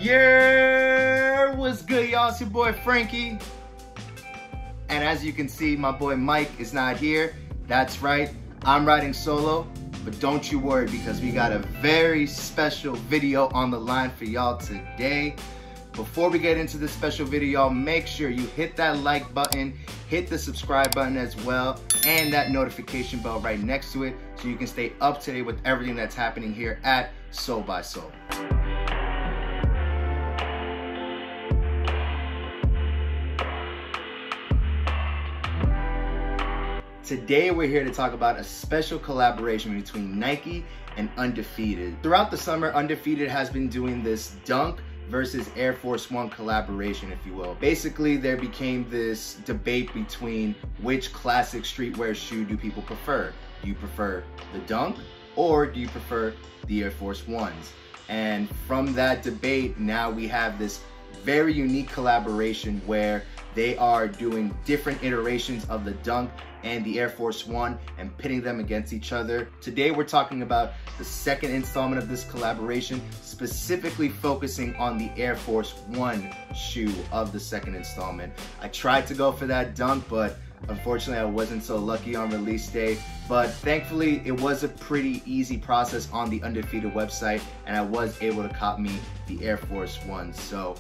Yeah, what's good, y'all? It's your boy Frankie. And as you can see, my boy Mike is not here. That's right, I'm riding solo. But don't you worry, because we got a very special video on the line for y'all today. Before we get into this special video, y'all, make sure you hit that like button, hit the subscribe button as well, and that notification bell right next to it so you can stay up to date with everything that's happening here at Soul by Soul. Today we're here to talk about a special collaboration between Nike and Undefeated. Throughout the summer, Undefeated has been doing this Dunk versus Air Force One collaboration, if you will. Basically, there became this debate between which classic streetwear shoe do people prefer. Do you prefer the Dunk or do you prefer the Air Force Ones? And from that debate, now we have this very unique collaboration where they are doing different iterations of the Dunk and the Air Force One and pitting them against each other. Today we're talking about the second installment of this collaboration, specifically focusing on the Air Force One shoe of the second installment. I tried to go for that Dunk, but unfortunately I wasn't so lucky on release day. But thankfully it was a pretty easy process on the Undefeated website, and I was able to cop me the Air Force One. So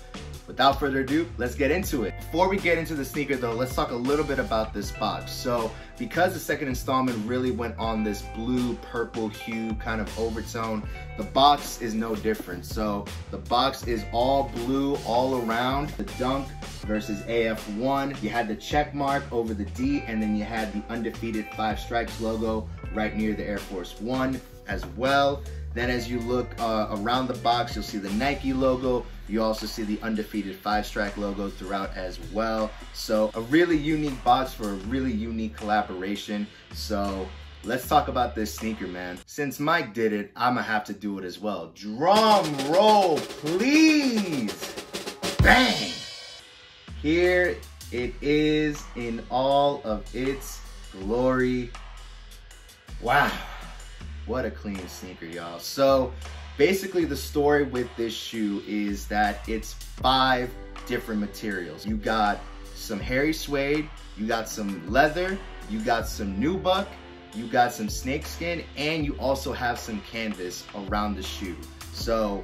without further ado, let's get into it. Before we get into the sneaker though, let's talk a little bit about this box. So because the second installment really went on this blue purple hue kind of overtone, the box is no different. So the box is all blue all around. The Dunk versus AF1, you had the check mark over the D, and then you had the Undefeated 5 Stripes logo right near the Air Force One as well. Then as you look around the box, you'll see the Nike logo. You also see the Undefeated 5-stripe logo throughout as well. So a really unique box for a really unique collaboration. So let's talk about this sneaker, man. Since Mike did it, I'ma have to do it as well. Drum roll, please. Bang. Here it is in all of its glory. Wow. What a clean sneaker, y'all. So basically the story with this shoe is that it's 5 different materials. You got some hairy suede, you got some leather, you got some nubuck, you got some snakeskin, and you also have some canvas around the shoe. So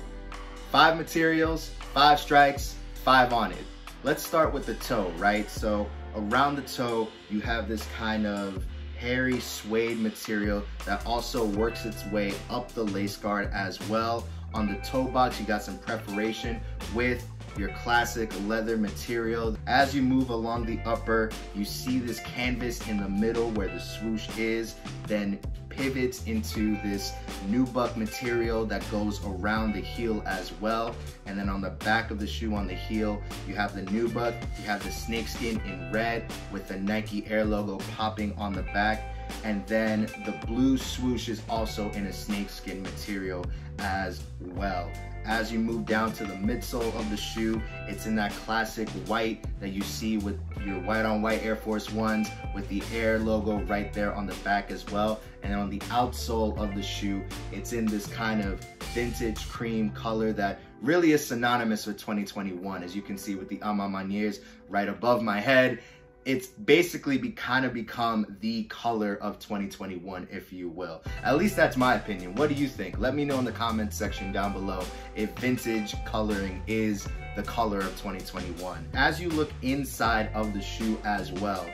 5 materials, 5 strikes, 5 on it. Let's start with the toe, right? So around the toe, you have this kind of hairy suede material that also works its way up the lace guard as well. On the toe box, you got some preparation with your classic leather material. As you move along the upper, you see this canvas in the middle where the swoosh is, then pivots into this nubuck material that goes around the heel as well. And then on the back of the shoe on the heel, you have the nubuck, you have the snakeskin in red with the Nike Air logo popping on the back. And then the blue swoosh is also in a snakeskin material as well. As you move down to the midsole of the shoe, it's in that classic white that you see with your white on white Air Force Ones with the Air logo right there on the back as well. And on the outsole of the shoe, it's in this kind of vintage cream color that really is synonymous with 2021. As you can see with the A Ma Manières right above my head, it's basically kind of become the color of 2021, if you will. At least that's my opinion. What do you think? Let me know in the comments section down below if vintage coloring is the color of 2021. As you look inside of the shoe as well,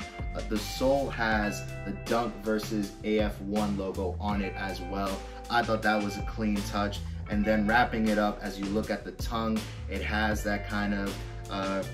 the sole has the Dunk versus AF1 logo on it as well. I thought that was a clean touch. And then wrapping it up, as you look at the tongue, it has that kind of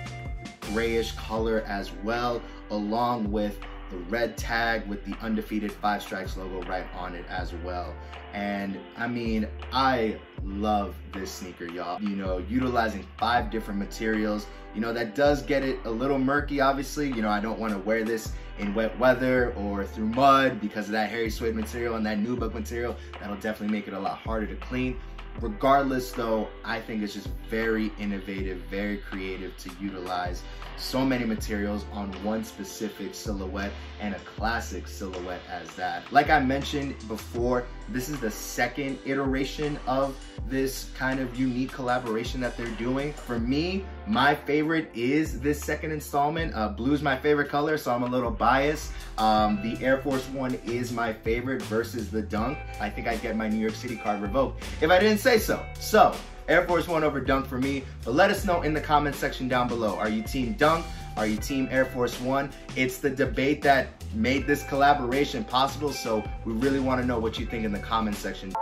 grayish color as well, along with the red tag with the Undefeated 5 Stripes logo right on it as well. And I mean, I love this sneaker, y'all. You know, utilizing 5 different materials, you know, that does get it a little murky, obviously. You know, I don't want to wear this in wet weather or through mud because of that hairy suede material and that nubuck material. That'll definitely make it a lot harder to clean. Regardless though, I think it's just very innovative, very creative to utilize so many materials on one specific silhouette, and a classic silhouette as that. Like I mentioned before, this is the second iteration of this kind of unique collaboration that they're doing. For me, my favorite is this second installment. Blue's my favorite color, so I'm a little biased. The Air Force One is my favorite versus the Dunk. I think I'd get my New York City card revoked if I didn't say so. So, Air Force One over Dunk for me, but let us know in the comment section down below. Are you team Dunk? Are you team Air Force One? It's the debate that made this collaboration possible, so we really want to know what you think in the comment section.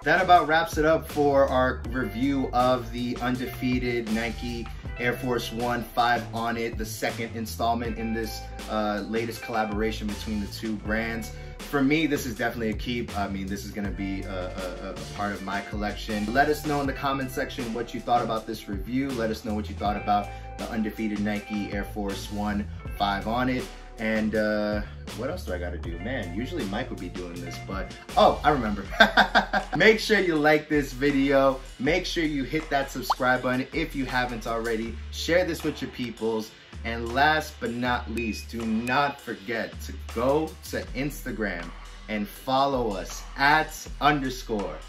That about wraps it up for our review of the Undefeated Nike Air Force One 5 on it, the second installment in this latest collaboration between the two brands. For me, this is definitely a keep. I mean, this is gonna be a part of my collection. Let us know in the comment section what you thought about this review. Let us know what you thought about the Undefeated Nike Air Force One 5 on it. And what else do I gotta do? Man, usually Mike would be doing this, but oh, I remember. Make sure you like this video. Make sure you hit that subscribe button if you haven't already. Share this with your peoples. And last but not least, do not forget to go to Instagram and follow us at _SoulXSoul.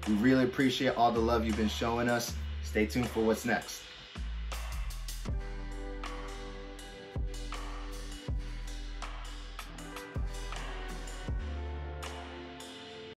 We really appreciate all the love you've been showing us. Stay tuned for what's next.